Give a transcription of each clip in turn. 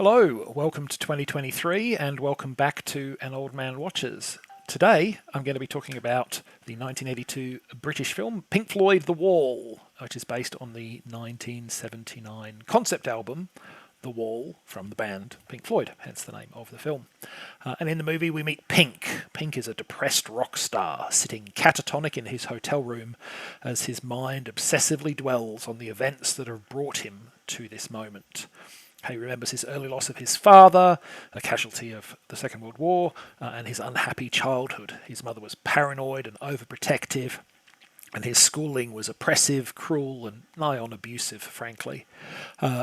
Hello, welcome to 2023 and welcome back to An Old Man Watches. Today I'm going to be talking about the 1982 British film Pink Floyd The Wall, which is based on the 1979 concept album The Wall from the band Pink Floyd, hence the name of the film. And in the movie we meet Pink. Pink is a depressed rock star sitting catatonic in his hotel room as his mind obsessively dwells on the events that have brought him to this moment. He remembers his early loss of his father, a casualty of the Second World War, and his unhappy childhood. His mother was paranoid and overprotective, and his schooling was oppressive, cruel, and nigh on abusive, frankly.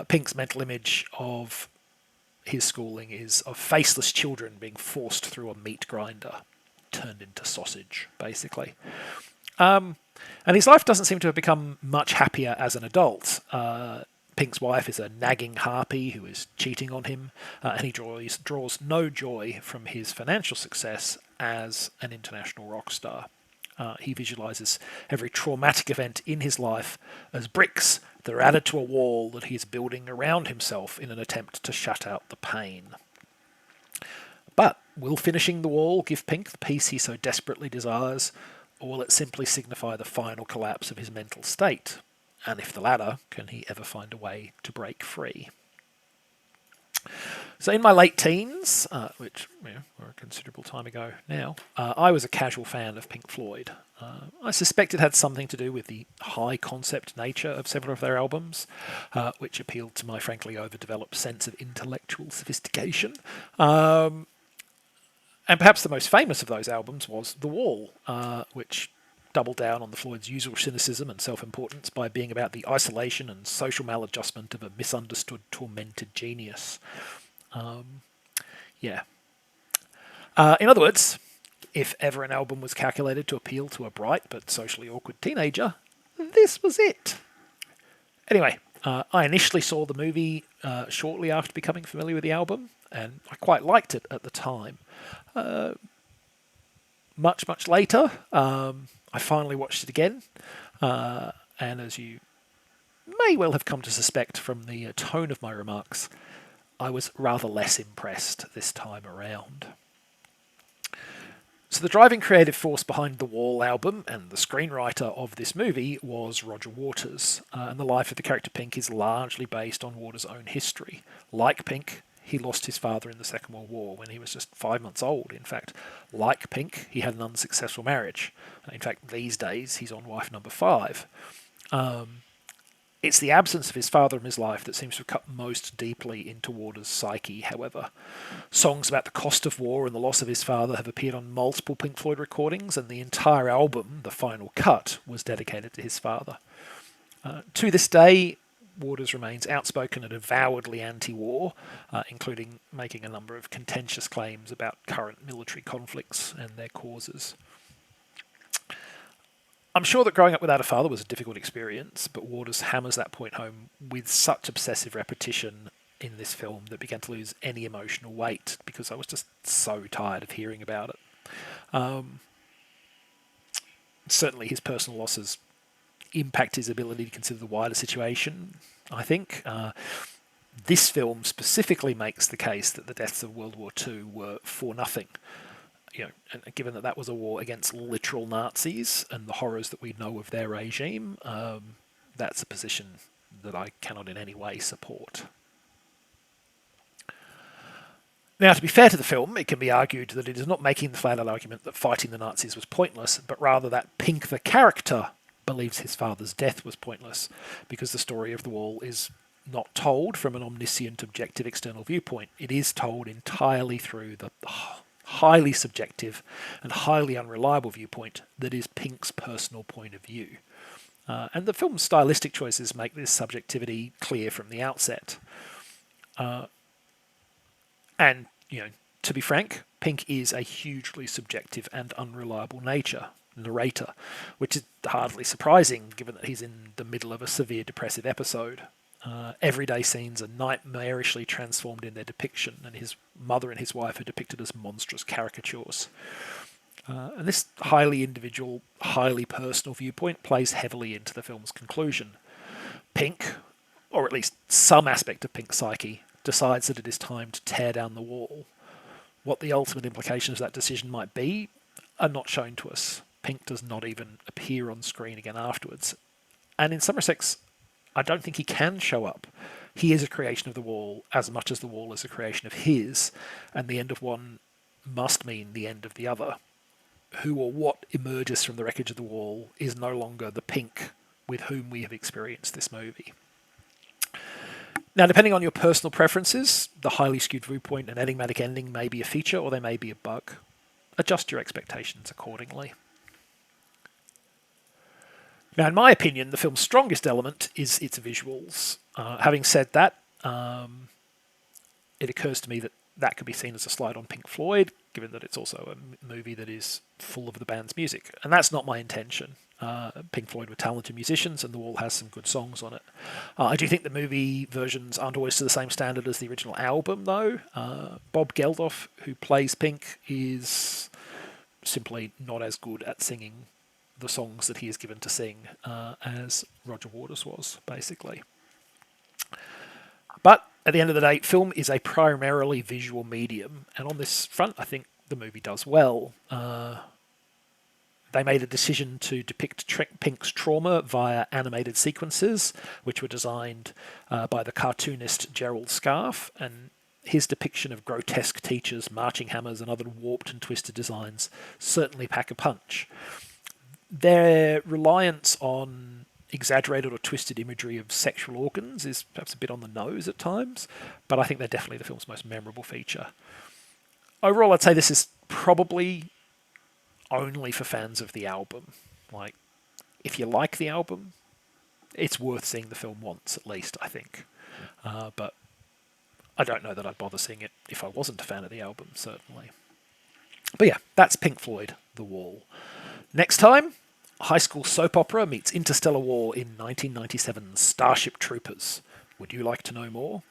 Pink's mental image of his schooling is of faceless children being forced through a meat grinder, turned into sausage, basically. And his life doesn't seem to have become much happier as an adult. Pink's wife is a nagging harpy who is cheating on him, and he draws no joy from his financial success as an international rock star. He visualises every traumatic event in his life as bricks that are added to a wall that he is building around himself in an attempt to shut out the pain. But will finishing the wall give Pink the peace he so desperately desires, or will it simply signify the final collapse of his mental state? And if the latter, can he ever find a way to break free? So in my late teens, which were a considerable time ago now, I was a casual fan of Pink Floyd. I suspect it had something to do with the high concept nature of several of their albums, which appealed to my frankly overdeveloped sense of intellectual sophistication. And perhaps the most famous of those albums was The Wall, which doubled down on the Floyd's usual cynicism and self-importance by being about the isolation and social maladjustment of a misunderstood, tormented genius. In other words, if ever an album was calculated to appeal to a bright but socially awkward teenager, this was it. Anyway, I initially saw the movie shortly after becoming familiar with the album, and I quite liked it at the time. Much later, I finally watched it again, and as you may well have come to suspect from the tone of my remarks, I was rather less impressed this time around. So the driving creative force behind the Wall album and the screenwriter of this movie was Roger Waters, and the life of the character Pink is largely based on Waters' own history. Like Pink, he lost his father in the Second World War when he was just 5 months old. In fact, like Pink, he had an unsuccessful marriage. In fact, these days, he's on wife number 5. It's the absence of his father in his life that seems to have cut most deeply into Waters' psyche, however. Songs about the cost of war and the loss of his father have appeared on multiple Pink Floyd recordings, and the entire album, the final cut, was dedicated to his father. To this day, Waters remains outspoken and avowedly anti-war, including making a number of contentious claims about current military conflicts and their causes. I'm sure that growing up without a father was a difficult experience, but Waters hammers that point home with such obsessive repetition in this film that began to lose any emotional weight because I was just so tired of hearing about it. Certainly his personal losses impact his ability to consider the wider situation, I think. This film specifically makes the case that the deaths of World War II were for nothing. And given that was a war against literal Nazis and the horrors that we know of their regime, that's a position that I cannot in any way support. Now, to be fair to the film, it can be argued that it is not making the flat-out argument that fighting the Nazis was pointless, but rather that Pink the character believes his father's death was pointless, because the story of the Wall is not told from an omniscient, objective external viewpoint. It is told entirely through the highly subjective and highly unreliable viewpoint that is Pink's personal point of view. And the film's stylistic choices make this subjectivity clear from the outset. And, to be frank, Pink is a hugely subjective and unreliable narrator, which is hardly surprising given that he's in the middle of a severe depressive episode. Everyday scenes are nightmarishly transformed in their depiction, and his mother and his wife are depicted as monstrous caricatures. And this highly individual, highly personal viewpoint plays heavily into the film's conclusion. Pink, or at least some aspect of Pink's psyche, decides that it is time to tear down the wall. What the ultimate implications of that decision might be are not shown to us. Pink does not even appear on screen again afterwards. And in some respects, I don't think he can show up. He is a creation of the wall as much as the wall is a creation of his, and the end of one must mean the end of the other. Who or what emerges from the wreckage of the wall is no longer the Pink with whom we have experienced this movie. Now, depending on your personal preferences, the highly skewed viewpoint and enigmatic ending may be a feature or they may be a bug. Adjust your expectations accordingly. Now, in my opinion, the film's strongest element is its visuals. Having said that, it occurs to me that that could be seen as a slight on Pink Floyd, given that it's also a movie that is full of the band's music. And that's not my intention. Pink Floyd were talented musicians, and The Wall has some good songs on it. I do think the movie versions aren't always to the same standard as the original album, though. Bob Geldof, who plays Pink, is simply not as good at singing the songs that he is given to sing as Roger Waters was, basically. But at the end of the day, film is a primarily visual medium, and on this front, I think the movie does well. They made a decision to depict Pink's trauma via animated sequences, which were designed by the cartoonist Gerald Scarfe, and his depiction of grotesque teachers, marching hammers, and other warped and twisted designs certainly pack a punch. Their reliance on exaggerated or twisted imagery of sexual organs is perhaps a bit on the nose at times, but I think they're definitely the film's most memorable feature. Overall, I'd say this is probably only for fans of the album. Like, if you like the album, it's worth seeing the film once at least, I think. But I don't know that I'd bother seeing it if I wasn't a fan of the album, certainly. But yeah, that's Pink Floyd, The Wall. Next time, high school soap opera meets interstellar war in 1997's Starship Troopers. Would you like to know more?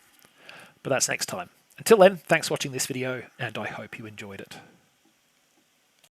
But that's next time. Until then, thanks for watching this video, and I hope you enjoyed it.